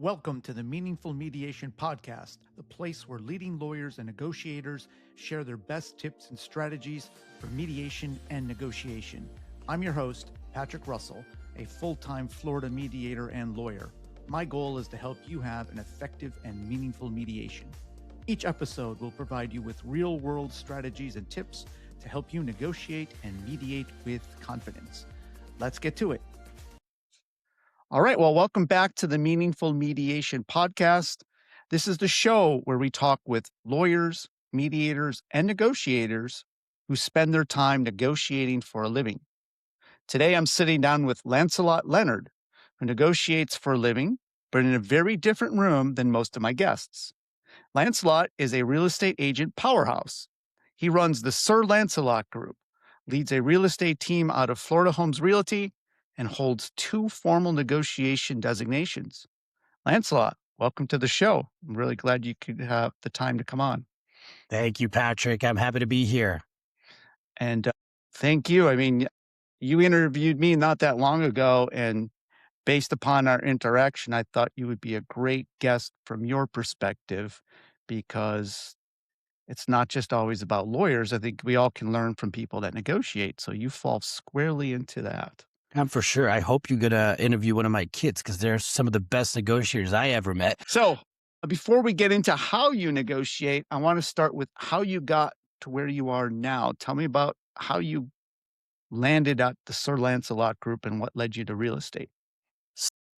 Welcome to the Meaningful Mediation Podcast, the place where leading lawyers and negotiators share their best tips and strategies for mediation and negotiation. I'm your host, Patrick Russell, a full-time Florida mediator and lawyer. My goal is to help you have an effective and meaningful mediation. Each episode will provide you with real-world strategies and tips to help you negotiate and mediate with confidence. Let's get to it. All right. Well, welcome back to the Meaningful Mediation Podcast. This is the show where we talk with lawyers, mediators, and negotiators who spend their time negotiating for a living. Today, I'm sitting down with Lancelot Lenard, who negotiates for a living, but in a very different room than most of my guests. Lancelot is a real estate agent powerhouse. He runs the Sir Lancelot Group, leads a real estate team out of Florida Homes Realty, and holds 2 formal negotiation designations. Lancelot, welcome to the show. I'm really glad you could have the time to come on. Thank you, Patrick. I'm happy to be here. And thank you. I mean, you interviewed me not that long ago, and based upon our interaction, I thought you would be a great guest from your perspective, because it's not just always about lawyers. I think we all can learn from people that negotiate. So you fall squarely into that. For sure. I hope you're going to interview one of my kids because they're some of the best negotiators I ever met. So before we get into how you negotiate, I want to start with how you got to where you are now. Tell me about how you landed at the Sir Lancelot Group and what led you to real estate.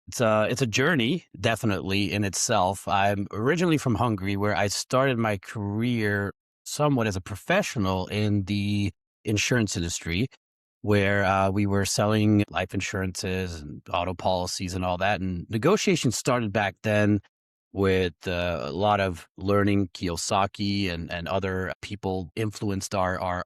It's a journey, definitely, in itself. I'm originally from Hungary, where I started my career somewhat as a professional in the insurance industry, where we were selling life insurances and auto policies and all that. And negotiations started back then with a lot of learning. Kiyosaki and other people influenced our.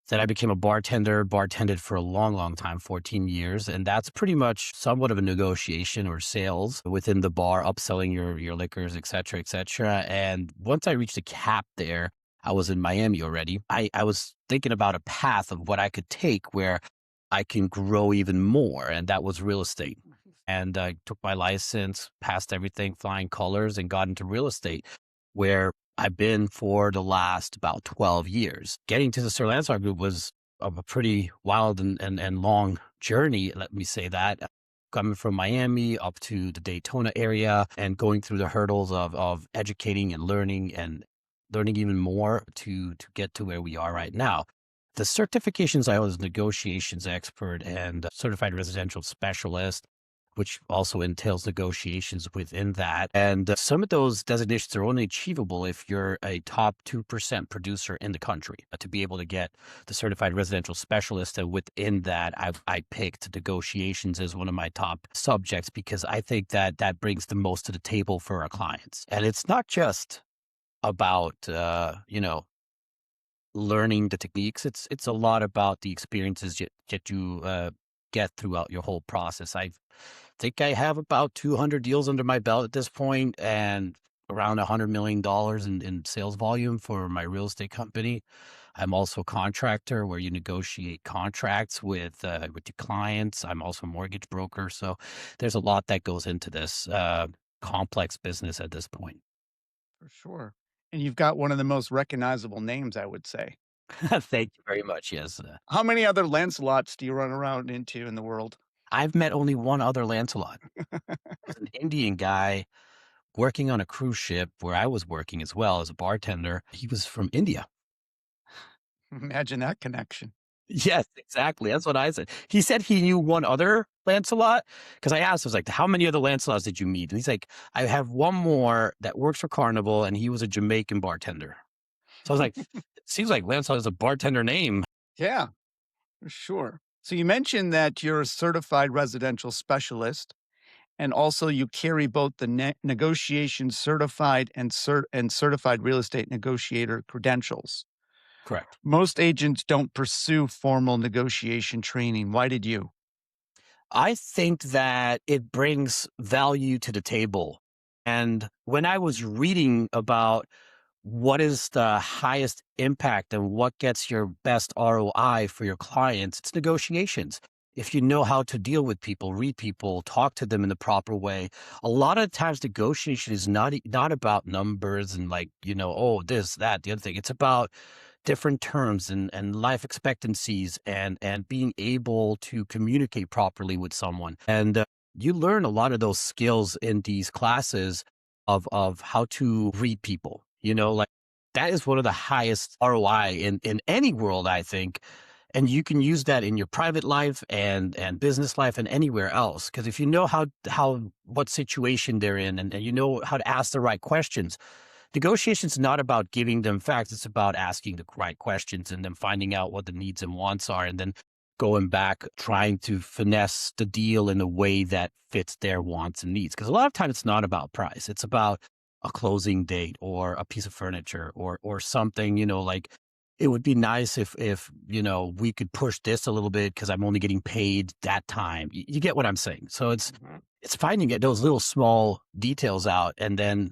Then I became a bartender, bartended for a long, long time, 14 years. And that's pretty much somewhat of a negotiation or sales within the bar, upselling your liquors, et cetera, et cetera. And once I reached a cap there, I was in Miami already. I was thinking about a path of what I could take where I can grow even more. And that was real estate. And I took my license, passed everything, flying colors, and got into real estate, where I've been for the last about 12 years. Getting to the Sir Lancelot Group was a pretty wild and long journey, let me say that. Coming from Miami up to the Daytona area and going through the hurdles of educating and learning even more to get to where we are right now. The certifications, I was negotiations expert and certified residential specialist, which also entails negotiations within that. And some of those designations are only achievable if you're a top 2% producer in the country to be able to get the certified residential specialist. And within that, I picked negotiations as one of my top subjects because I think that brings the most to the table for our clients. And it's not just about, learning the techniques. It's a lot about the experiences that you get throughout your whole process. I think I have about 200 deals under my belt at this point and around $100 million in sales volume for my real estate company. I'm also a contractor where you negotiate contracts with your clients. I'm also a mortgage broker. So there's a lot that goes into this complex business at this point. For sure. And you've got one of the most recognizable names, I would say. Thank you very much. Yes. How many other Lancelots do you run around into in the world? I've met only one other Lancelot. It's an Indian guy working on a cruise ship where I was working as well as a bartender. He was from India. Imagine that connection. Yes, exactly. That's what I said. He said he knew one other Lancelot because I asked, I was like, how many other Lancelots did you meet? And he's like, I have one more that works for Carnival and he was a Jamaican bartender. So I was like, it seems like Lancelot is a bartender name. Yeah, for sure. So you mentioned that you're a certified residential specialist, and also you carry both the negotiation certified and certified real estate negotiator credentials. Correct. Most agents don't pursue formal negotiation training. Why did you? I think that it brings value to the table. And when I was reading about what is the highest impact and what gets your best ROI for your clients, it's negotiations. if you know how to deal with people, read people, talk to them in the proper way, a lot of times negotiation is not about numbers and like, oh, this, that, the other thing. It's about different terms and life expectancies and being able to communicate properly with someone. And you learn a lot of those skills in these classes of how to read people, like that is one of the highest ROI in any world, I think. And you can use that in your private life and business life and anywhere else. Because if you know what situation they're in and you know how to ask the right questions, negotiation's not about giving them facts. It's about asking the right questions and then finding out what the needs and wants are, and then going back, trying to finesse the deal in a way that fits their wants and needs. Because a lot of times it's not about price. It's about a closing date or a piece of furniture or something, like it would be nice if we could push this a little bit because I'm only getting paid that time. You get what I'm saying? So it's finding those little small details out and then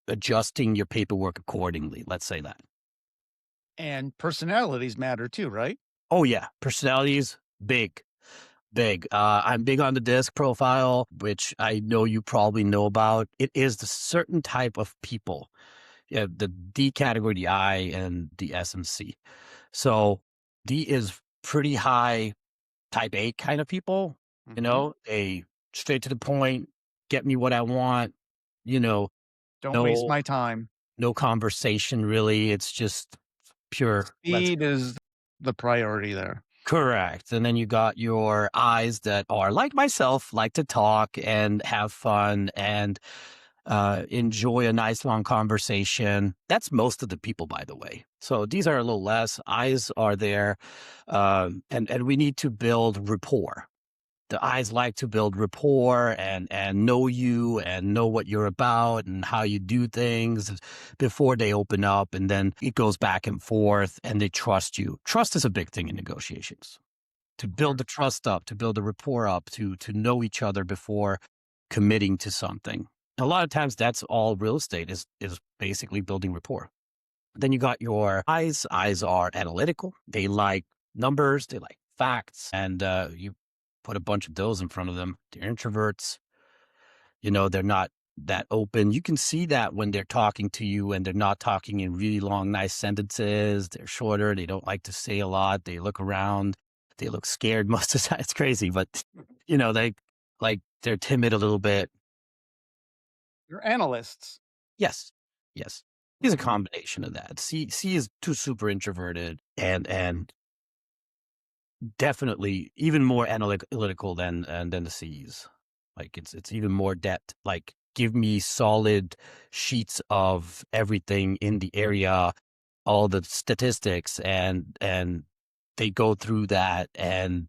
adjusting your paperwork accordingly. Let's say that. And personalities matter too, right? Oh yeah. Personalities, big. I'm big on the disc profile, which I know you probably know about. It is the certain type of people. Yeah, the D category, the I, and the S and C. So D is pretty high type A kind of people, a straight to the point, get me what I want, Don't waste my time. No conversation really. It's just pure. Speed is the priority there. Correct. And then you got your I's that are like myself, like to talk and have fun and enjoy a nice long conversation. That's most of the people, by the way. So these are a little less. I's are there. And we need to build rapport. The I's like to build rapport and know you and know what you're about and how you do things before they open up. And then it goes back and forth and they trust you. Trust is a big thing in negotiations. To build the trust up, to build the rapport up, to know each other before committing to something. A lot of times that's all real estate is basically building rapport. Then you got your I's. I's are analytical. They like numbers. They like facts. And you put a bunch of those in front of them. They're introverts. They're not that open. You can see that when they're talking to you and they're not talking in really long, nice sentences. They're shorter. They don't like to say a lot. They look around. They look scared most of the time. It's crazy, but they're timid a little bit. You're analysts. Yes. He's a combination of that. C is too super introverted and definitely even more analytical than the C's. Like it's even more depth. Like give me solid sheets of everything in the area, all the statistics, and they go through that, and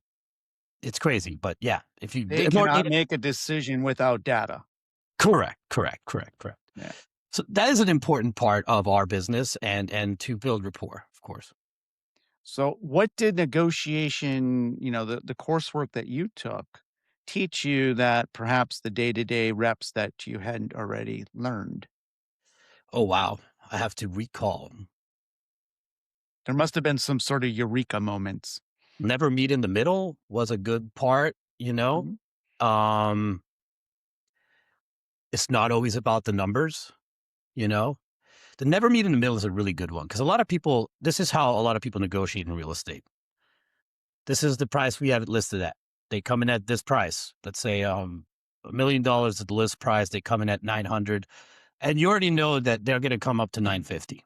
it's crazy. But yeah, if you they cannot make a decision without data. Correct. Yeah. So that is an important part of our business and to build rapport, of course. So what did negotiation, the coursework that you took, teach you that perhaps the day-to-day reps that you hadn't already learned? Oh, wow. I have to recall. There must have been some sort of eureka moments. Never meet in the middle was a good part, Mm-hmm. It's not always about the numbers, The never meet in the middle is a really good one because this is how a lot of people negotiate in real estate. This is the price we have it listed at. They come in at this price. Let's say $1 million is the list price. They come in at 900, and you already know that they're going to come up to 950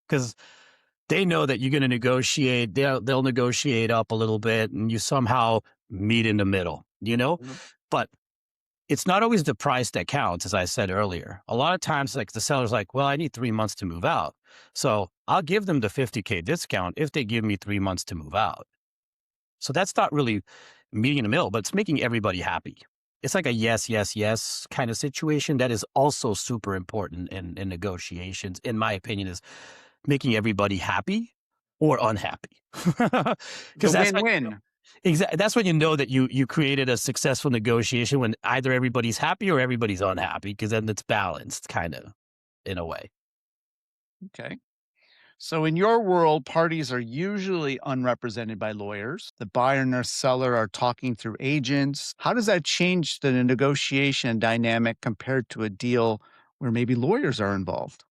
because they know that you're going to negotiate. They'll negotiate up a little bit, and you somehow meet in the middle. Mm-hmm. But it's not always the price that counts, as I said earlier. A lot of times, like the seller's like, well, I need 3 months to move out. So I'll give them the $50K discount if they give me 3 months to move out. So that's not really meeting in the middle, but it's making everybody happy. It's like a yes, yes, yes kind of situation. That is also super important in negotiations, in my opinion, is making everybody happy or unhappy. Because that's win-win. Exactly. That's when you know that you created a successful negotiation, when either everybody's happy or everybody's unhappy, because then it's balanced kind of in a way. Okay. So, in your world, parties are usually unrepresented by lawyers. The buyer and the seller are talking through agents. How does that change the negotiation dynamic compared to a deal where maybe lawyers are involved?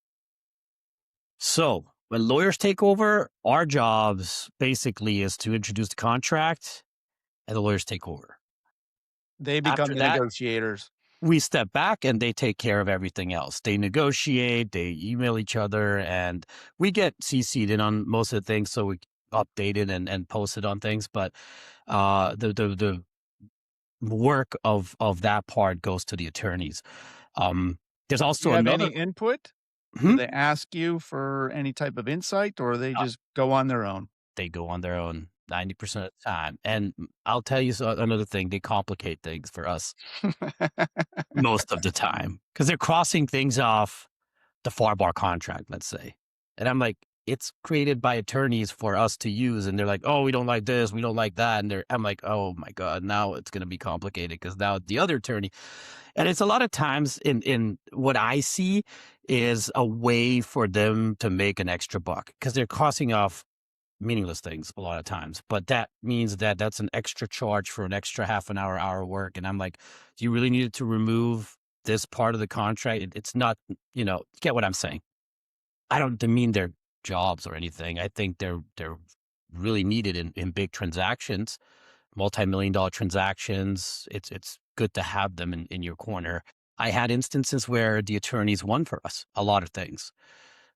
So when lawyers take over, our jobs basically is to introduce the contract and the lawyers take over. They become After the that, negotiators. we step back and they take care of everything else. They negotiate, they email each other, and we get CC'd in on most of the things. So we update it and post it on things. But the work of that part goes to the attorneys. There's Do you also have another. any input? Do Hmm? they ask you for any type of insight or they just go on their own? They go on their own 90% of the time. And I'll tell you another thing, they complicate things for us most of the time because they're crossing things off the FAR bar contract, let's say. And I'm like, it's created by attorneys for us to use. And they're like, oh, we don't like this, we don't like that. And I'm like, oh my God, now it's going to be complicated because now the other attorney, and it's a lot of times in what I see is a way for them to make an extra buck because they're crossing off meaningless things a lot of times, but that means that that's an extra charge for an extra half an hour work. And I'm like, do you really need to remove this part of the contract? It's not, you get what I'm saying. I don't demean their jobs or anything. I think they're really needed in big transactions, multi-million dollar transactions. It's good to have them in your corner. I had instances where the attorneys won for us a lot of things.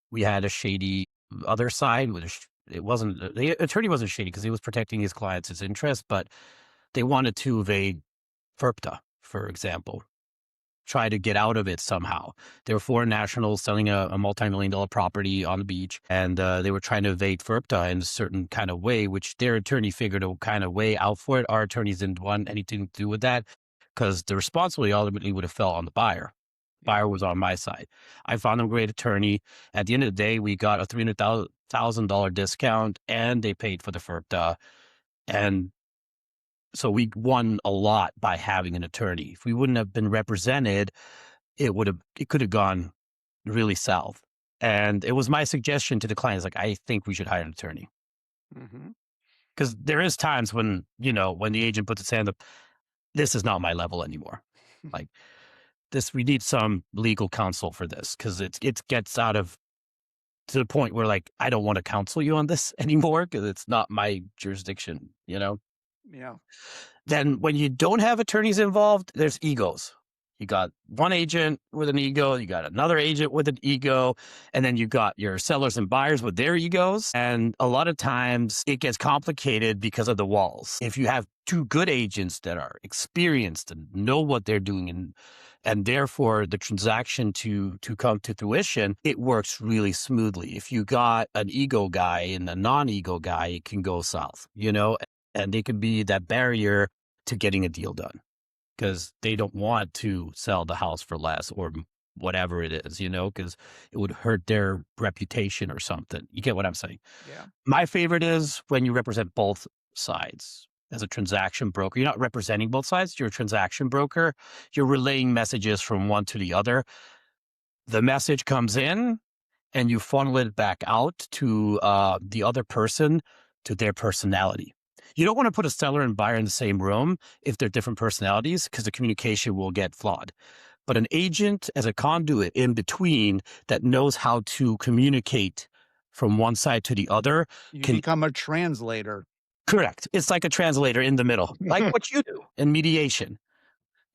We had a shady other side with it wasn't the attorney wasn't shady because he was protecting his clients' interest, but they wanted to evade FERPTA, for example, try to get out of it somehow. They were foreign nationals selling a multi-million dollar property on the beach, and they were trying to evade FERPTA in a certain kind of way, which their attorney figured a kind of way out for it. Our attorneys didn't want anything to do with that because the responsibility ultimately would have fell on the buyer. Buyer was on my side. I found them a great attorney. At the end of the day, we got a $300,000 discount and they paid for the FERPTA. And so we won a lot by having an attorney. If we wouldn't have been represented, it could have gone really south. And it was my suggestion to the clients, like, I think we should hire an attorney. Mhm. Because there is times when the agent puts its hand up, this is not my level anymore. Like, we need some legal counsel for this because it gets out of to the point where like I don't want to counsel you on this anymore because it's not my jurisdiction. Yeah. Then when you don't have attorneys involved, there's egos. You got one agent with an ego, you got another agent with an ego, and then you got your sellers and buyers with their egos. And a lot of times it gets complicated because of the walls. If you have two good agents that are experienced and know what they're doing and therefore the transaction to come to fruition, it works really smoothly. If you got an ego guy and a non-ego guy, it can go south, and they can be that barrier to getting a deal done because they don't want to sell the house for less or whatever it is, because it would hurt their reputation or something. You get what I'm saying? Yeah. My favorite is when you represent both sides as a transaction broker. You're not representing both sides. You're a transaction broker. You're relaying messages from one to the other. The message comes in and you funnel it back out to the other person, to their personality. You don't want to put a seller and buyer in the same room if they're different personalities because the communication will get flawed. But an agent as a conduit in between that knows how to communicate from one side to the other You can become a translator. correct. It's like a translator in the middle, like what you do in mediation.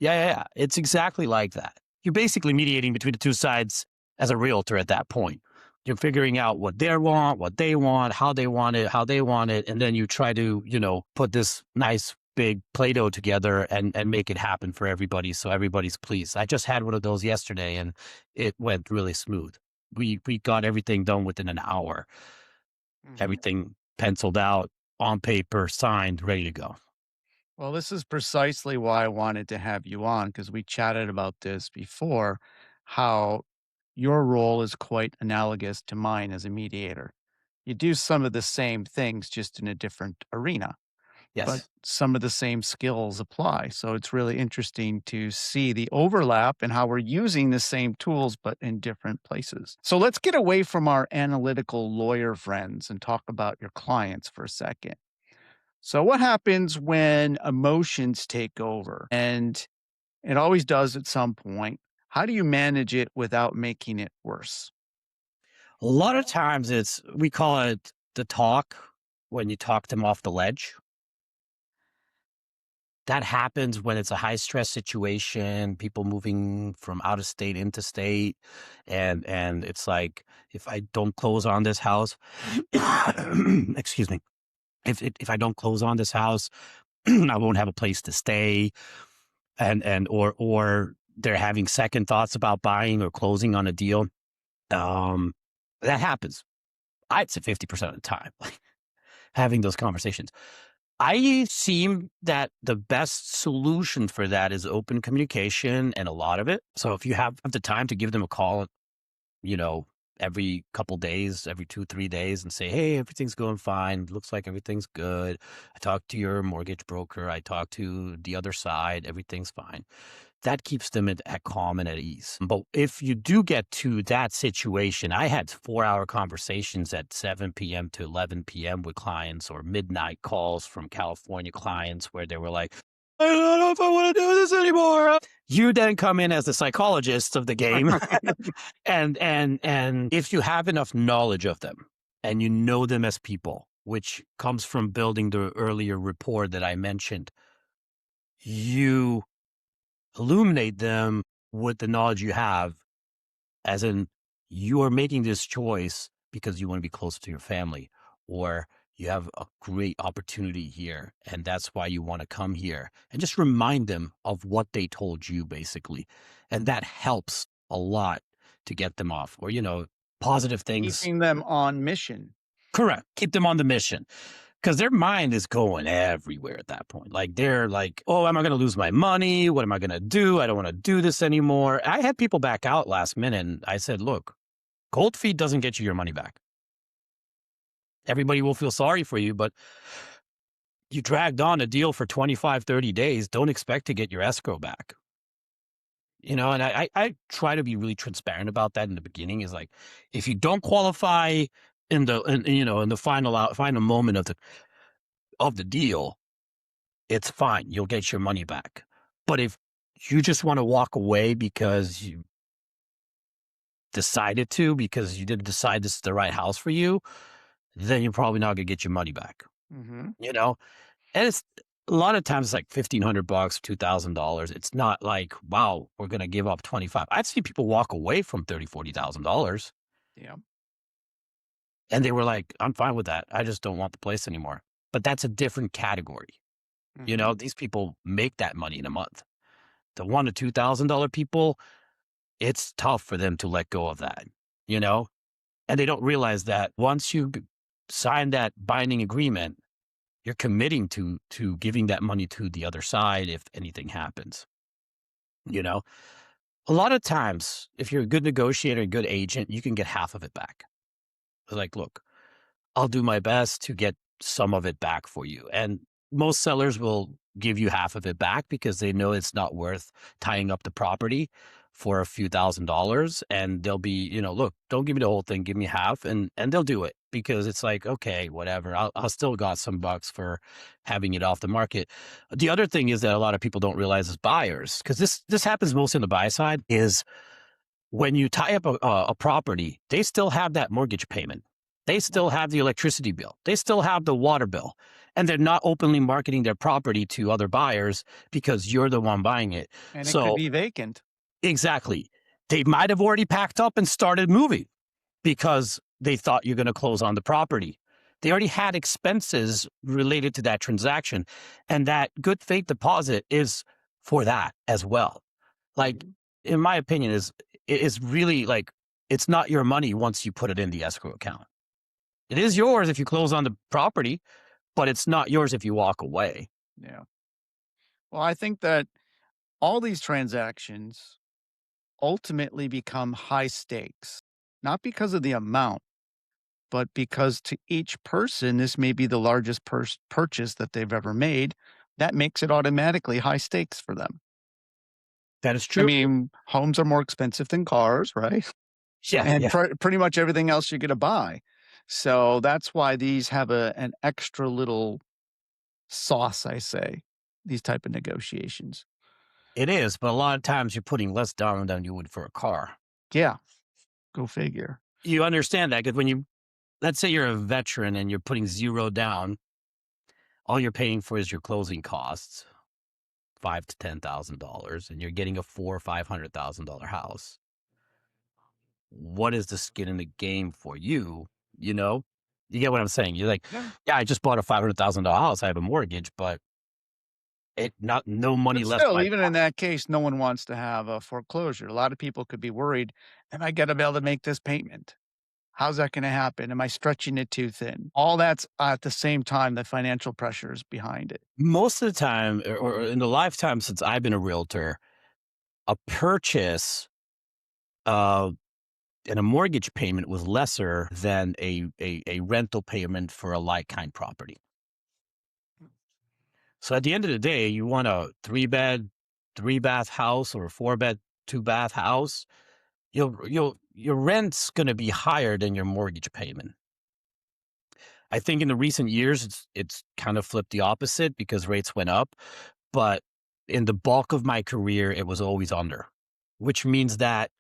Yeah. It's exactly like that. You're basically mediating between the two sides as a realtor at that point. You're figuring out what they want, how they want it. And then you try to, put this nice big Play-Doh together and make it happen for everybody. So everybody's pleased. I just had one of those yesterday and it went really smooth. We got everything done within an hour, Mhm. everything penciled out on paper, signed, ready to go. Well, this is precisely why I wanted to have you on because we chatted about this before, how your role is quite analogous to mine as a mediator. You do some of the same things just in a different arena. but Yes. some of the same skills apply. So it's really interesting to see the overlap and how we're using the same tools, but in different places. So let's get away from our analytical lawyer friends and talk about your clients for a second. So, what happens when emotions take over? And it always does at some point. How do you manage it without making it worse? A lot of times we call it the talk when you talk them off the ledge. That happens when it's a high stress situation, people moving from out of state into state. And it's like, if I don't close on this house, excuse me, if I don't close on this house, I won't have a place to stay. Or they're having second thoughts about buying or closing on a deal. Um, that happens. I'd say 50% of the time, having those conversations. I seem that the best solution for that is open communication and a lot of it. So if you have the time to give them a call, you know, every couple days, every 2, 3 days, and say, hey, everything's going fine. Looks like everything's good. I talked to your mortgage broker. I talked to the other side. Everything's fine. That keeps them at calm and at ease. But if you do get to that situation, I had 4-hour conversations at 7 p.m. to 11 p.m. with clients, or midnight calls from California clients where they were like, I don't know if I want to do this anymore. You then come in as the psychologist of the game. And if you have enough knowledge of them and you know them as people, which comes from building the earlier rapport that I mentioned, you illuminate them with the knowledge you have, as in you are making this choice because you want to be closer to your family, or you have a great opportunity here and that's why you want to come here, and just remind them of what they told you basically. And that helps a lot to get them off, or, positive things. Keeping them on mission. Correct. Keep them on the mission. Because their mind is going everywhere at that point. Like, they're like, oh, am I going to lose my money? What am I going to do? I don't want to do this anymore. I had people back out last minute, and I said, look, cold feet doesn't get you your money back. Everybody will feel sorry for you, but you dragged on a deal for 25, 30 days. Don't expect to get your escrow back. And I try to be really transparent about that in the beginning. Is like, if you don't qualify in the final moment of the deal, it's fine. You'll get your money back. But if you just want to walk away because you decided to, because you didn't decide this is the right house for you, then you're probably not going to get your money back. Mm-hmm. And it's a lot of times it's like $1,500, $2,000. It's not like, wow, we're going to give up 25. I've seen people walk away from $30,000, $40,000. Yeah. And they were like, I'm fine with that. I just don't want the place anymore. But that's a different category. Mm-hmm. These people make that money in a month. The $1,000 to $2,000 people, it's tough for them to let go of that, and they don't realize that once you sign that binding agreement, you're committing to giving that money to the other side if anything happens. A lot of times, if you're a good negotiator, a good agent, you can get half of it back. Like, look, I'll do my best to get some of it back for you. And most sellers will give you half of it back because they know it's not worth tying up the property for a few $1,000s. And they'll be, look, don't give me the whole thing, give me half. And they'll do it because it's like, okay, whatever. I'll still got some bucks for having it off the market. The other thing is that a lot of people don't realize as buyers, because this happens mostly on the buy side, is when you tie up a property, they still have that mortgage payment. They still have the electricity bill. They still have the water bill. And they're not openly marketing their property to other buyers because you're the one buying it. And it could be vacant. Exactly. They might have already packed up and started moving because they thought you're going to close on the property. They already had expenses related to that transaction. And that good faith deposit is for that as well. Like, in my opinion, is really like, it's not your money once you put it in the escrow account. It is yours if you close on the property, but it's not yours if you walk away. Yeah. Well, I think that all these transactions ultimately become high stakes, not because of the amount, but because to each person, this may be the largest purchase that they've ever made, that makes it automatically high stakes for them. That is I true. mean, homes are more expensive than cars, right? Yeah, And yeah. pretty much everything else you're going to buy. So that's why these have an extra little sauce, I say, these type of negotiations. It is, but a lot of times you're putting less down than you would for a car. Yeah, go figure. You understand that because when you, let's say you're a veteran and you're putting zero down, all you're paying for is your closing costs, $5,000 to $10,000, and you're getting a $400,000 or $500,000 house. What is the skin in the game for you? You know, you get what I'm saying? You're like, yeah, I just bought a $500,000 house. I have a mortgage, but no money But left. still, even in that case, no one wants to have a foreclosure. A lot of people could be worried, am I going to be able to make this payment? How's that going to happen? Am I stretching it too thin? All that's at the same time, the financial pressures behind it. Most of the time, or in the lifetime since I've been a realtor, a purchase and a mortgage payment was lesser than a rental payment for a like-kind property. So at the end of the day, you want a 3-bed, 3-bath house or a 4-bed, 2-bath house, your rent's going to be higher than your mortgage payment. I think in the recent years, it's kind of flipped the opposite because rates went up. But in the bulk of my career, it was always under, which means that,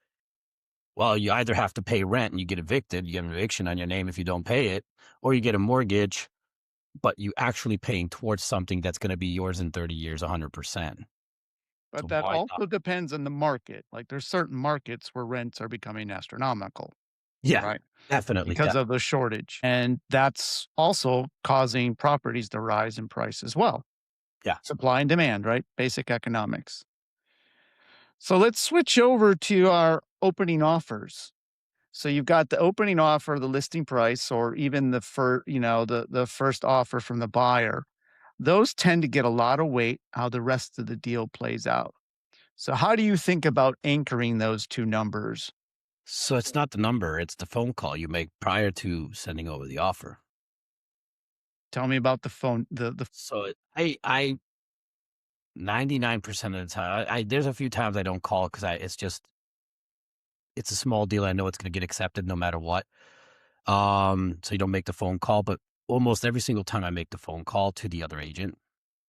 well, you either have to pay rent and you get evicted, you get an eviction on your name if you don't pay it, or you get a mortgage, but you actually paying towards something that's going to be yours in 30 years, 100%. But So that why not? also depends on the market. Like there's certain markets where rents are becoming astronomical, Yeah, right? definitely. Because of the shortage. And that's also causing properties to rise in price as well. Yeah. Supply and demand, right? Basic economics. So let's switch over to our opening offers. So you've got the opening offer, the listing price, or even the the first offer from the buyer. Those tend to get a lot of weight how the rest of the deal plays out. So how do you think about anchoring those two numbers? So it's not the number, it's the phone call you make prior to sending over the offer. Tell me about the phone, the So I 99% of the time, there's a few times I don't call because it's a small deal. I know it's going to get accepted no matter what. So you don't make the phone call, but almost every single time I make the phone call to the other agent,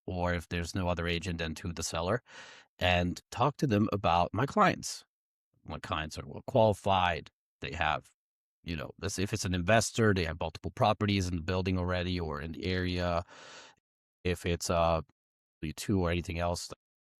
or if there's no other agent, then to the seller, and talk to them about my clients. My clients are well qualified. They have, if it's an investor, they have multiple properties in the building already or in the area. If it's W2 or anything else,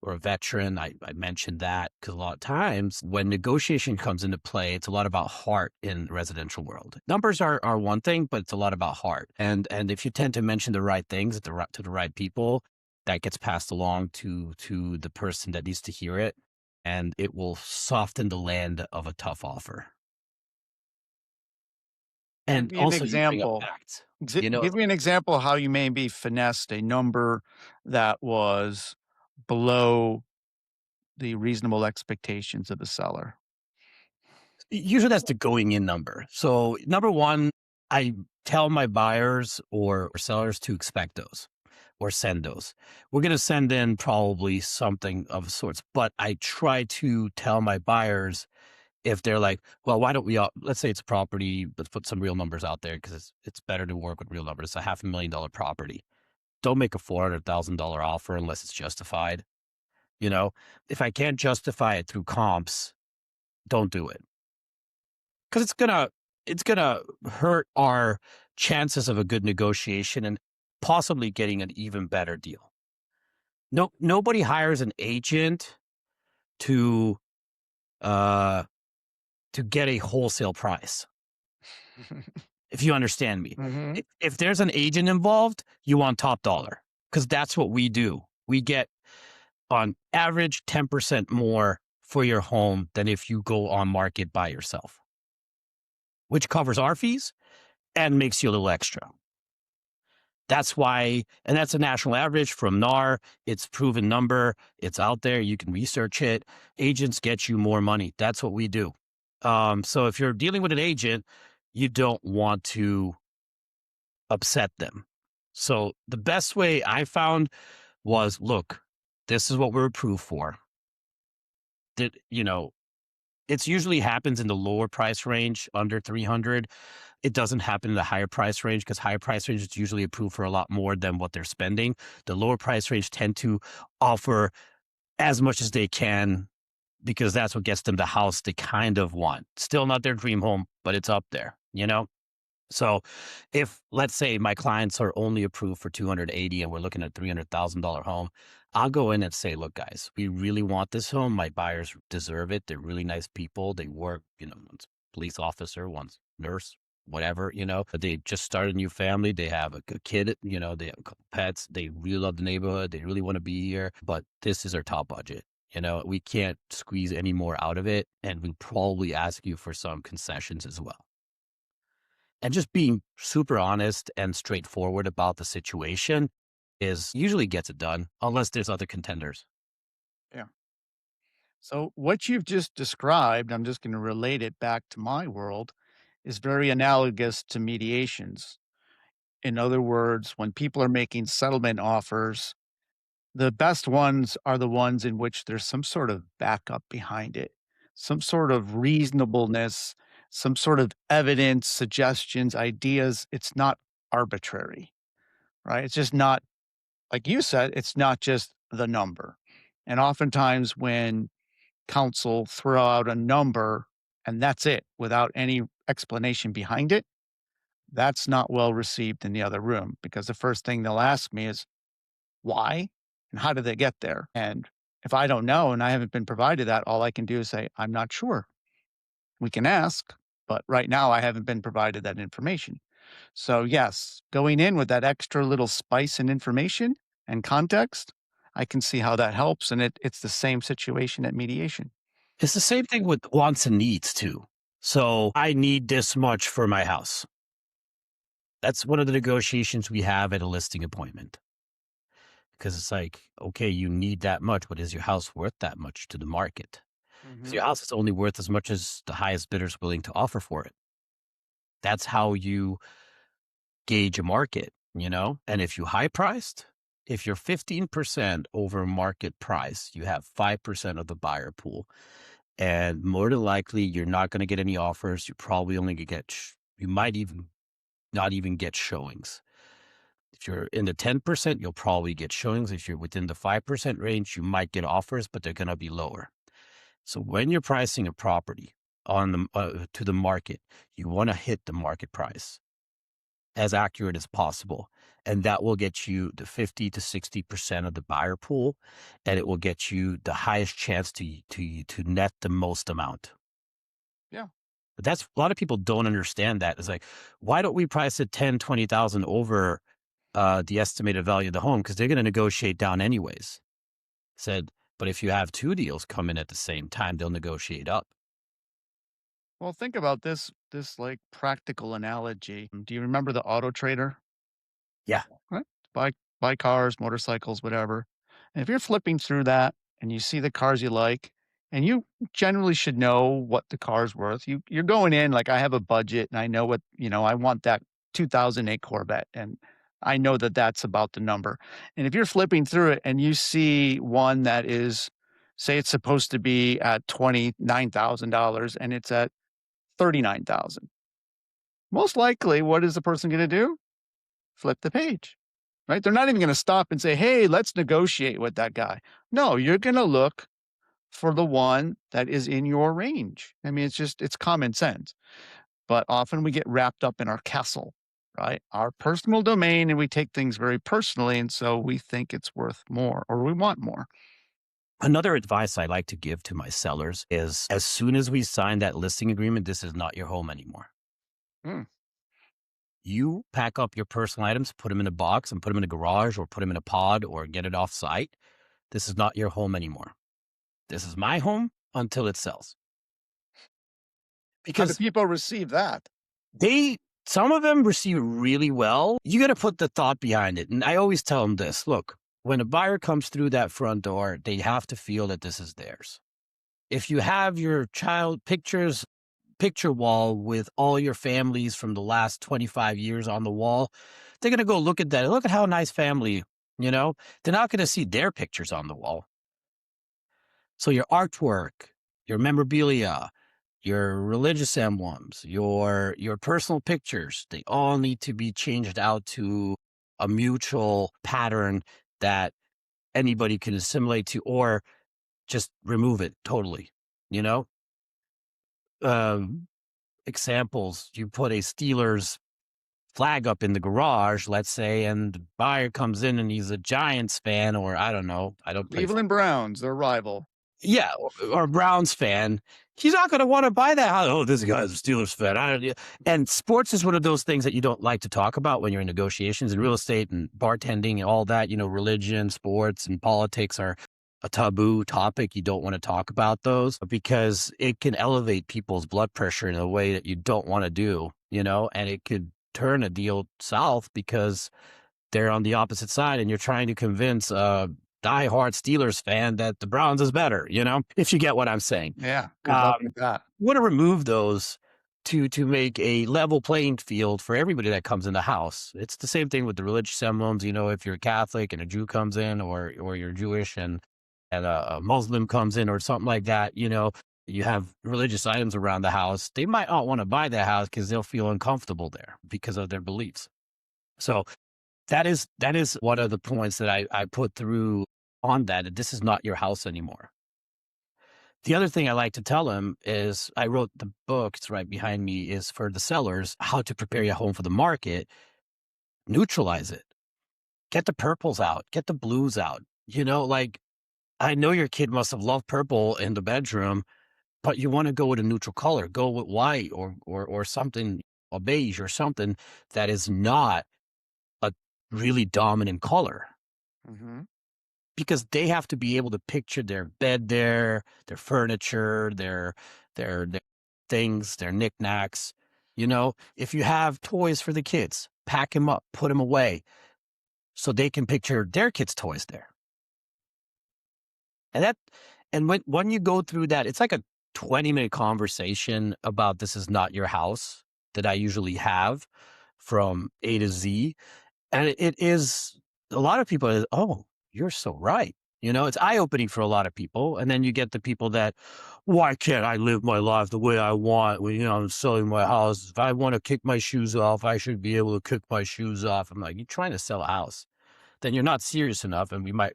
or a veteran, I mentioned that because a lot of times when negotiation comes into play, it's a lot about heart in the residential world. Numbers are one thing, but it's a lot about heart. And if you tend to mention the right things to the right people, that gets passed along to the person that needs to hear it, and it will soften the land of a tough offer. And give me an also, you bring up example. facts. Give me an example of how you maybe finessed a number that was below the reasonable expectations of the seller. Usually that's the going in number. So number one, I tell my buyers or sellers to expect those or send those. We're going to send in probably something of sorts, but I try to tell my buyers if they're like, well, why don't we, let's say it's a property, let's put some real numbers out there because it's better to work with real numbers. It's a $500,000 property. Don't make a $400,000 offer unless it's justified. If I can't justify it through comps, don't do it. Because it's gonna hurt our chances of a good negotiation and possibly getting an even better deal. Nobody hires an agent to get a wholesale price. If you understand me, if there's an agent involved, you want top dollar because that's what we do. We get on average 10% more for your home than if you go on market by yourself, which covers our fees and makes you a little extra. That's why, and that's a national average from NAR. It's proven number. It's out there. You can research it. Agents get you more money. That's what we do. So if you're dealing with an agent, you don't want to upset them. So the best way I found was, look, this is what we're approved for. That, it's usually happens in the lower price range, under 300. It doesn't happen in the higher price range because higher price range is usually approved for a lot more than what they're spending. The lower price range tend to offer as much as they can because that's what gets them the house they kind of want. Still not their dream home, but it's up there, So if, let's say, my clients are only approved for 280 and we're looking at $300,000 home, I'll go in and say, look, guys, we really want this home. My buyers deserve it. They're really nice people. They work, one's police officer, one's nurse, whatever, but they just started a new family. They have a kid, they have a couple pets. They really love the neighborhood. They really want to be here, but this is our top budget. We can't squeeze any more out of it. And we probably ask you for some concessions as well. And just being super honest and straightforward about the situation usually gets it done, unless there's other contenders. Yeah. So what you've just described, I'm just going to relate it back to my world, is very analogous to mediations. In other words, when people are making settlement offers, the best ones are the ones in which there's some sort of backup behind it, some sort of reasonableness, some sort of evidence, suggestions, ideas. It's not arbitrary, right? It's just not, like you said, it's not just the number. And oftentimes when counsel throw out a number and that's it without any explanation behind it, that's not well received in the other room because the first thing they'll ask me is, why and how did they get there? And if I don't know and I haven't been provided that, all I can do is say, I'm not sure. We can ask, but right now I haven't been provided that information. So yes, going in with that extra little spice and information and context, I can see how that helps. And it's the same situation at mediation. It's the same thing with wants and needs too. So I need this much for my house. That's one of the negotiations we have at a listing appointment. Because it's like, okay, you need that much, but is your house worth that much to the market? Because your house is only worth as much as the highest bidder is willing to offer for it. That's how you gauge a market, And if you high priced, if you're 15% over market price, you have 5% of the buyer pool. And more than likely, you're not going to get any offers. You probably only you might even not even get showings. If you're in the 10%, you'll probably get showings. If you're within the 5% range, you might get offers, but they're going to be lower. So when you're pricing a property on to the market, you want to hit the market price as accurate as possible. And that will get you the 50 to 60% of the buyer pool, and it will get you the highest chance to net the most amount. Yeah. But that's, a lot of people don't understand that. It's like, why don't we price it 10, 20,000 over the estimated value of the home? Because they're going to negotiate down anyways. Said, but if you have two deals come in at the same time, they'll negotiate up. Well, think about this like practical analogy. Do you remember the auto trader? Yeah. Right? Buy cars, motorcycles, whatever. And if you're flipping through that and you see the cars you like, and you generally should know what the car's worth. You're going in like, I have a budget and I know what, I want that 2008 Corvette. And I know that that's about the number. And if you're flipping through it and you see one that is, say it's supposed to be at $29,000 and it's at $39,000. Most likely, what is the person going to do? Flip the page, right? They're not even going to stop and say, hey, let's negotiate with that guy. No, you're going to look for the one that is in your range. I mean, it's common sense. But often we get wrapped up in our castle, right? Our personal domain, and we take things very personally. And so we think it's worth more or we want more. Another advice I like to give to my sellers is, as soon as we sign that listing agreement, this is not your home anymore. You pack up your personal items, put them in a box and put them in a garage or put them in a pod or get it off site. This is not your home anymore. This is my home until it sells. Because how do people receive that? Some of them receive it really well. You got to put the thought behind it. And I always tell them this, look, when a buyer comes through that front door, they have to feel that this is theirs. If you have your child pictures picture wall with all your families from the last 25 years on the wall, they're going to go look at that. Look at how nice family, you know, they're not going to see their pictures on the wall. So your artwork, your memorabilia, your religious emblems, your personal pictures, they all need to be changed out to a mutual pattern that anybody can assimilate to, or just remove it totally, you know? Examples, you put a Steelers flag up in the garage, let's say, and the buyer comes in and he's a Giants fan, or I don't know, I don't play Cleveland Browns, their rival. yeah, or a Browns fan, he's not going to want to buy that house. Oh, this guy's a Steelers fan. And sports is one of those things that you don't like to talk about when you're in negotiations, and real estate and bartending and all that. You know, religion, sports, and politics are a taboo topic. You don't want to talk about those because it can elevate people's blood pressure in a way that you don't want to do, you know, and it could turn a deal south because they're on the opposite side and you're trying to convince diehard Steelers fan that the Browns is better, you know, if you get what I'm saying. Yeah, good luck with that. You want to remove those to make a level playing field for everybody that comes in the house. It's the same thing with the religious emblems. You know, if you're a Catholic and a Jew comes in, or you're Jewish and a Muslim comes in or something like that, you know, you have religious items around the house. They might not want to buy that house because they'll feel uncomfortable there because of their beliefs. So that is one of the points that I put through on that. This is not your house anymore. The other thing I like to tell them is, I wrote the book, it's right behind me, is for the sellers, how to prepare your home for the market. Neutralize it. Get the purples out. Get the blues out. You know, like, I know your kid must have loved purple in the bedroom, but you want to go with a neutral color. Go with white or something, a beige or something that is not a really dominant color. Mm-hmm. Because they have to be able to picture their bed there, their furniture, their things, their knickknacks. You know, if you have toys for the kids, pack them up, put them away so they can picture their kids' toys there. And when you go through that, it's like a 20-minute conversation about this is not your house that I usually have from A to Z. And it is, a lot of people, oh, you're so right. You know, it's eye-opening for a lot of people. And then you get the people that, why can't I live my life the way I want? Well, you know, I'm selling my house. If I want to kick my shoes off, I should be able to kick my shoes off. I'm like, you're trying to sell a house. Then you're not serious enough. And you might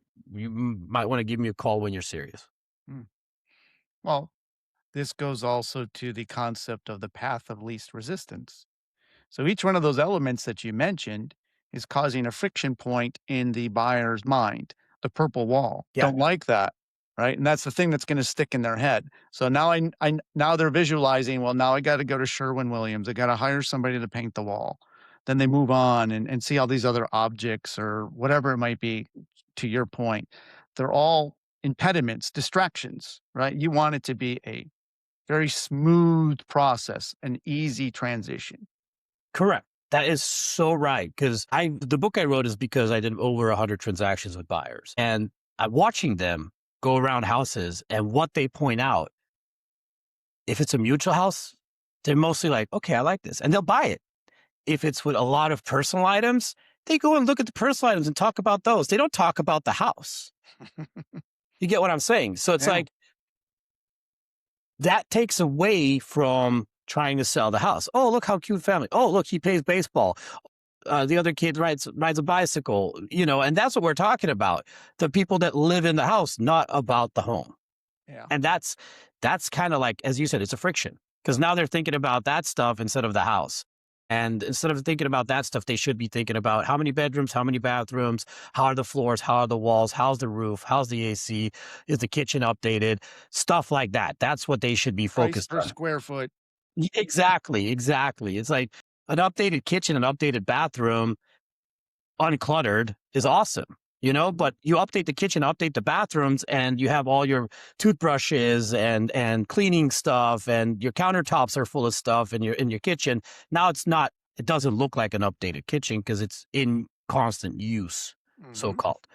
want to give me a call when you're serious. Well, this goes also to the concept of the path of least resistance. So each one of those elements that you mentioned is causing a friction point in the buyer's mind. The purple wall, Yeah. don't like that, right? And that's the thing that's going to stick in their head. So now now they're visualizing, well, now I got to go to Sherwin-Williams. I got to hire somebody to paint the wall. Then they move on and see all these other objects or whatever it might be. To your point, they're all impediments, distractions, right? You want it to be a very smooth process, an easy transition. Correct. That is so right. Because the book I wrote is because I did over 100 transactions with buyers, and I'm watching them go around houses, and what they point out, if it's a mutual house, they're mostly like, okay, I like this, and they'll buy it. If it's with a lot of personal items, they go and look at the personal items and talk about those. They don't talk about the house. You get what I'm saying? So it's like, that takes away from trying to sell the house. Oh, look how cute family. Oh, look, he plays baseball. The other kid rides a bicycle, you know, and that's what we're talking about. The people that live in the house, not about the home. Yeah. And that's kind of like, as you said, it's a friction, because now they're thinking about that stuff instead of the house. And instead of thinking about that stuff, they should be thinking about how many bedrooms, how many bathrooms, how are the floors, how are the walls, how's the roof, how's the AC, is the kitchen updated, stuff like that. That's what they should be focused Price per on. square foot. Exactly. It's like an updated kitchen, an updated bathroom, uncluttered is awesome, you know, but you update the kitchen, update the bathrooms, and you have all your toothbrushes and cleaning stuff, and your countertops are full of stuff in your kitchen. Now it doesn't look like an updated kitchen because it's in constant use, so-called.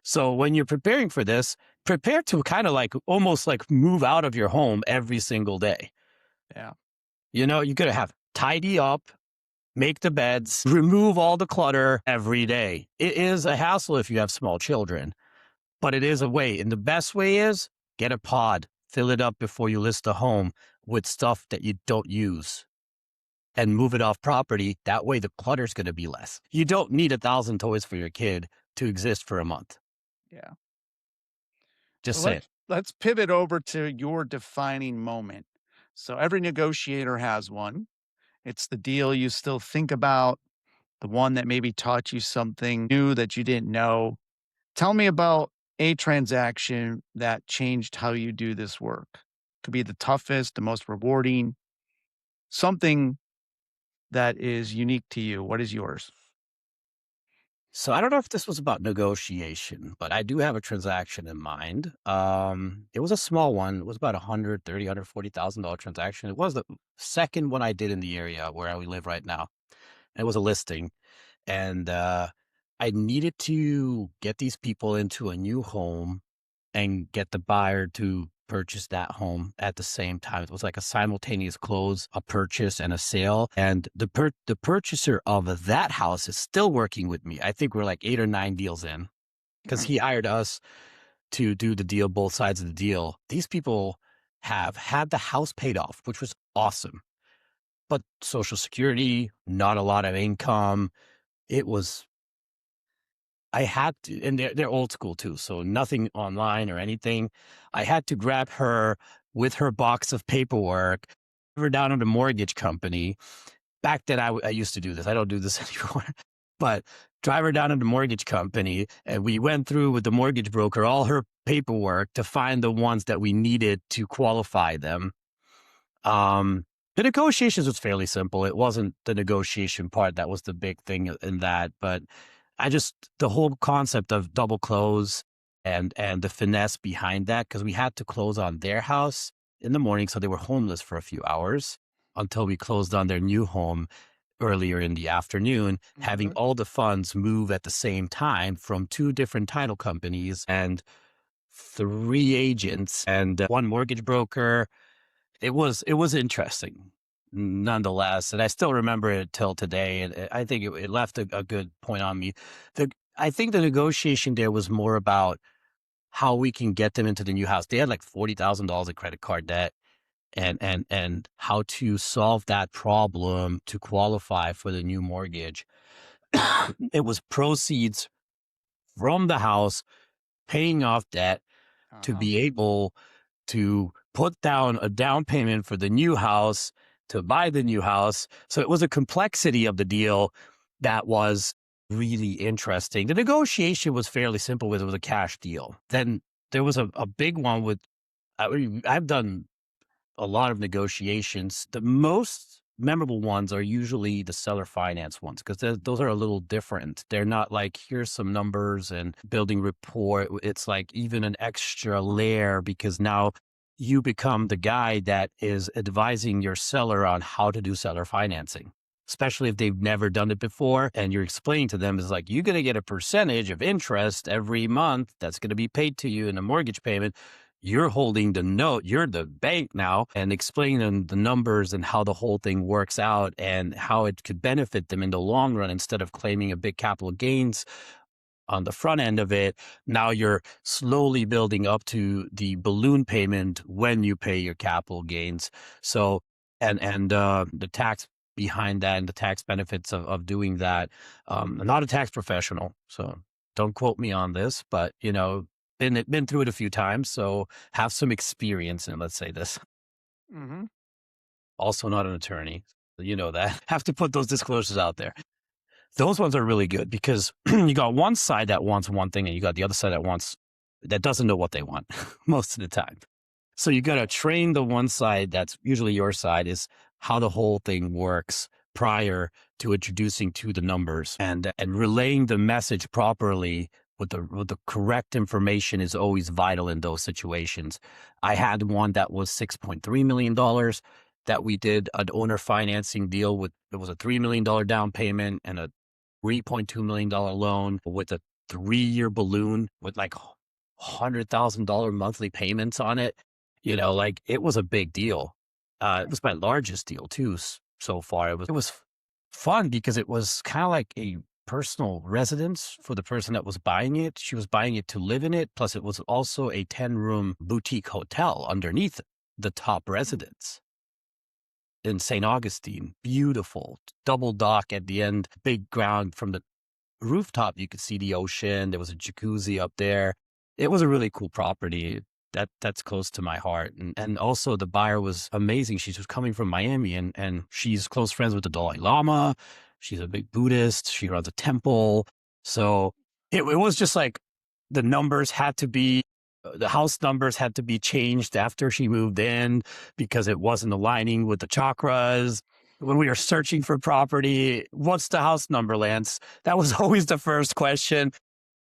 So when you're preparing for this, prepare to kind of like almost like move out of your home every single day. Yeah. You know, you got to have tidy up, make the beds, remove all the clutter every day. It is a hassle if you have small children, but it is a way. And the best way is get a pod, fill it up before you list a home with stuff that you don't use and move it off property. That way the clutter is going to be less. You don't need 1,000 toys for your kid to exist for a month. Yeah. Just So say it. let's pivot over to your defining moment. So every negotiator has one. It's the deal you still think about, the one that maybe taught you something new that you didn't know. Tell me about a transaction that changed how you do this work. Could be the toughest, the most rewarding, something that is unique to you. What is yours? So I don't know if this was about negotiation, but I do have a transaction in mind. It was a small one. It was about $140,000 transaction. It was the second one I did in the area where we live right now. It was a listing, and I needed to get these people into a new home and get the buyer to purchase that home at the same time. It was like a simultaneous close, a purchase, and a sale. And the purchaser of that house is still working with me. I think we're like 8 or 9 deals in because he hired us to do the deal, both sides of the deal. These people have had the house paid off, which was awesome. But Social Security, not a lot of income. I had to, and they're old school too, so nothing online or anything. I had to grab her with her box of paperwork, put her down at a mortgage company. Back then, I used to do this. I don't do this anymore. But drive her down to the mortgage company, and we went through with the mortgage broker all her paperwork to find the ones that we needed to qualify them. The negotiations was fairly simple. It wasn't the negotiation part that was the big thing in that, but the whole concept of double close and the finesse behind that, because we had to close on their house in the morning, so they were homeless for a few hours until we closed on their new home earlier in the afternoon, having all the funds move at the same time from 2 different title companies and 3 agents and 1 mortgage broker. It was interesting nonetheless. And I still remember it till today. And I think it left a good point on me. I think the negotiation there was more about how we can get them into the new house. They had like $40,000 in credit card debt and how to solve that problem to qualify for the new mortgage. It was proceeds from the house, paying off debt to be able to put down a down payment for the new house, to buy the new house. So it was a complexity of the deal that was really interesting. The negotiation was fairly simple. It was a cash deal. Then there was a big one I've done a lot of negotiations. The most memorable ones are usually the seller finance ones because those are a little different. They're not like, here's some numbers and building rapport. It's like even an extra layer because now you become the guy that is advising your seller on how to do seller financing, especially if they've never done it before. And you're explaining to them is like, you're going to get a percentage of interest every month that's going to be paid to you in a mortgage payment. You're holding the note, you're the bank now, and explaining them the numbers and how the whole thing works out and how it could benefit them in the long run instead of claiming a big capital gains on the front end of it. Now you're slowly building up to the balloon payment when you pay your capital gains. So, and the tax behind that and the tax benefits of doing that. I'm not a tax professional, so don't quote me on this, but been through it a few times, so have some experience in, let's say this. Also not an attorney, you know that. Have to put those disclosures out there. Those ones are really good because you got one side that wants one thing and you got the other side that doesn't know what they want most of the time. So you got to train the one side that's usually your side is how the whole thing works prior to introducing to the numbers and relaying the message properly with the correct information is always vital in those situations. I had one that was $6.3 million that we did an owner financing deal with. It was a $3 million down payment and a $3.2 million loan with a 3-year balloon with like $100,000 monthly payments on it. Like it was a big deal. It was my largest deal too so far. It was fun because it was kind of like a personal residence for the person that was buying it. She was buying it to live in it. Plus, it was also a 10-room boutique hotel underneath the top residence in St. Augustine. Beautiful double dock at the end, big ground from the rooftop. You could see the ocean. There was a jacuzzi up there. It was a really cool property. That's close to my heart. And also the buyer was amazing. She was coming from Miami and she's close friends with the Dalai Lama. She's a big Buddhist. She runs a temple. So it was just like the house numbers had to be changed after she moved in because it wasn't aligning with the chakras. When we were searching for property, what's the house number, Lance? That was always the first question.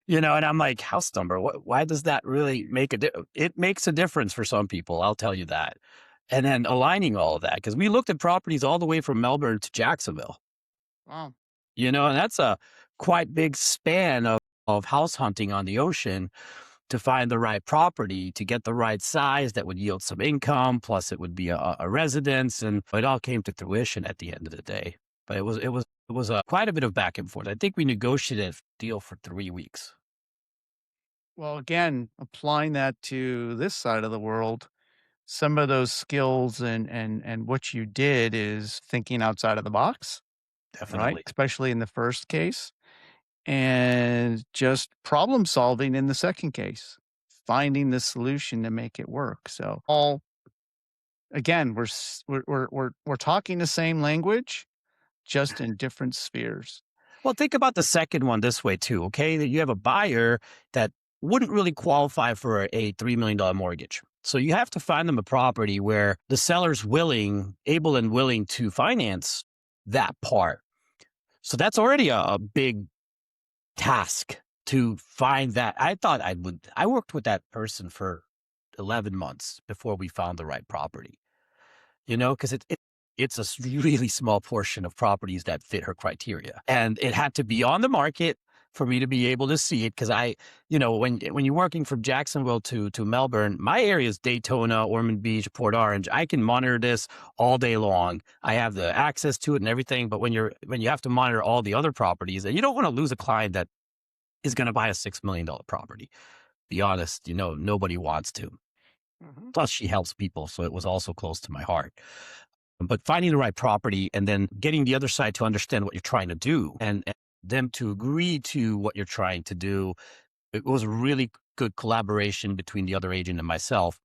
And I'm like, house number, why does that really make it makes a difference for some people, I'll tell you that. And then aligning all of that, because we looked at properties all the way from Melbourne to Jacksonville. Wow. And that's a quite big span of house hunting on the ocean to find the right property, to get the right size that would yield some income, plus it would be a residence. And it all came to fruition at the end of the day. But it was quite a bit of back and forth. I think we negotiated a deal for 3 weeks. Well, again, applying that to this side of the world, some of those skills and what you did is thinking outside of the box, right? Definitely. Especially in the first case, and just problem solving in the second case, finding the solution to make it work. So again, we're talking the same language, just in different spheres. Well, think about the second one this way too, okay? That you have a buyer that wouldn't really qualify for a $3 million mortgage. So you have to find them a property where the seller's able and willing to finance that part. So that's already a big task to find that. I worked with that person for 11 months before we found the right property, because it's a really small portion of properties that fit her criteria. And it had to be on the market for me to be able to see it. Cause when you're working from Jacksonville to Melbourne, my area is Daytona, Ormond Beach, Port Orange. I can monitor this all day long. I have the access to it and everything. But when you have to monitor all the other properties, and you don't want to lose a client that is going to buy a $6 million property. Be honest, nobody wants to. Mhm. Plus she helps people. So it was also close to my heart. But finding the right property and then getting the other side to understand what you're trying to do and them to agree to what you're trying to do. It was a really good collaboration between the other agent and myself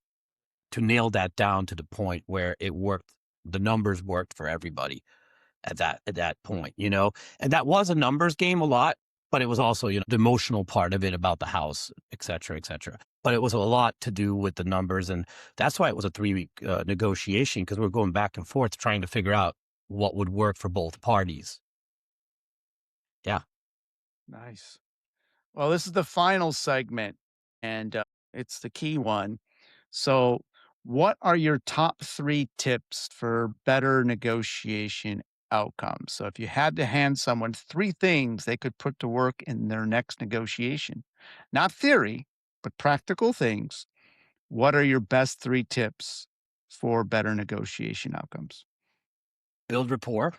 to nail that down to the point where it worked. The numbers worked for everybody at that point, and that was a numbers game a lot, but it was also, the emotional part of it about the house, et cetera, et cetera. But it was a lot to do with the numbers. And that's why it was a 3-week negotiation, because we're going back and forth trying to figure out what would work for both parties. Yeah. Nice. Well, this is the final segment, and it's the key one. So, what are your top 3 tips for better negotiation outcomes? So, if you had to hand someone 3 things they could put to work in their next negotiation, not theory, but practical things, what are your best 3 tips for better negotiation outcomes? Build rapport.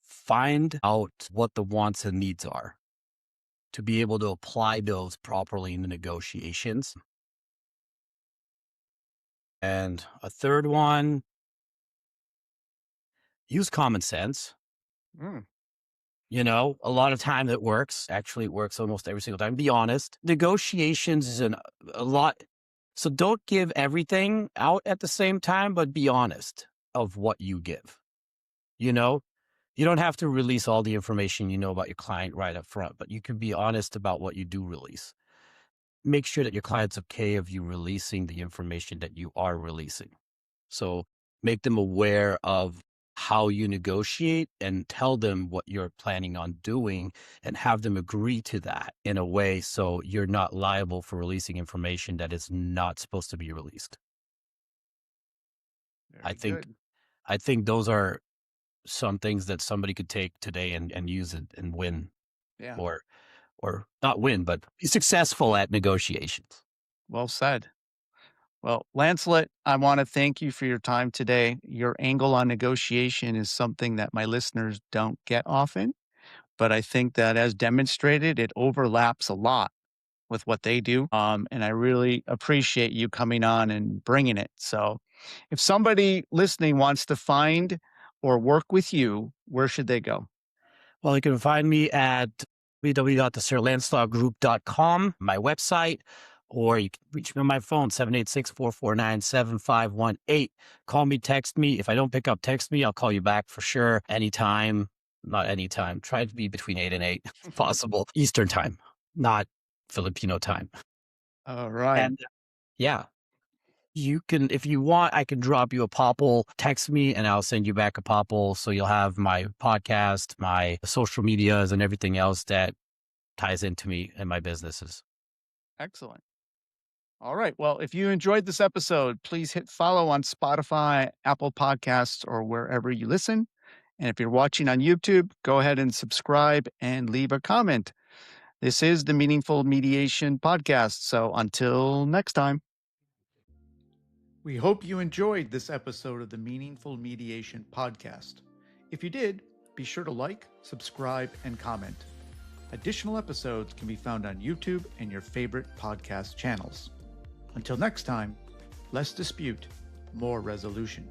Find out what the wants and needs are to be able to apply those properly in the negotiations. And a third one, use common sense. Mm, A lot of time it works. Actually, it works almost every single time. Be honest. Negotiations is a lot. So don't give everything out at the same time, but be honest of what you give. You don't have to release all the information you know about your client right up front, but you can be honest about what you do release. Make sure that your client's okay of you releasing the information that you are releasing. So make them aware of how you negotiate and tell them what you're planning on doing and have them agree to that in a way so you're not liable for releasing information that is not supposed to be released. I very think good. I think those are some things that somebody could take today and use it and win Yeah. or not win, but be successful at negotiations. Well said. Well, Lancelot, I want to thank you for your time today. Your angle on negotiation is something that my listeners don't get often, but I think that as demonstrated, it overlaps a lot with what they do. And I really appreciate you coming on and bringing it. So if somebody listening wants to find or work with you, where should they go? Well, you can find me at www.sirlancelotgroup.com, my website, or you can reach me on my phone, 786-449-7518. Call me, text me. If I don't pick up, text me. I'll call you back for sure. Anytime, not anytime. Try to be between 8 and 8 if possible. Eastern time, not Filipino time. All right. And yeah, you can, if you want, I can drop you a popple. Text me and I'll send you back a popple. So you'll have my podcast, my social medias, and everything else that ties into me and my businesses. Excellent. All right. Well, if you enjoyed this episode, please hit follow on Spotify, Apple Podcasts, or wherever you listen. And if you're watching on YouTube, go ahead and subscribe and leave a comment. This is the Meaningful Mediation Podcast. So until next time. We hope you enjoyed this episode of the Meaningful Mediation Podcast. If you did, be sure to like, subscribe, and comment. Additional episodes can be found on YouTube and your favorite podcast channels. Until next time, less dispute, more resolution.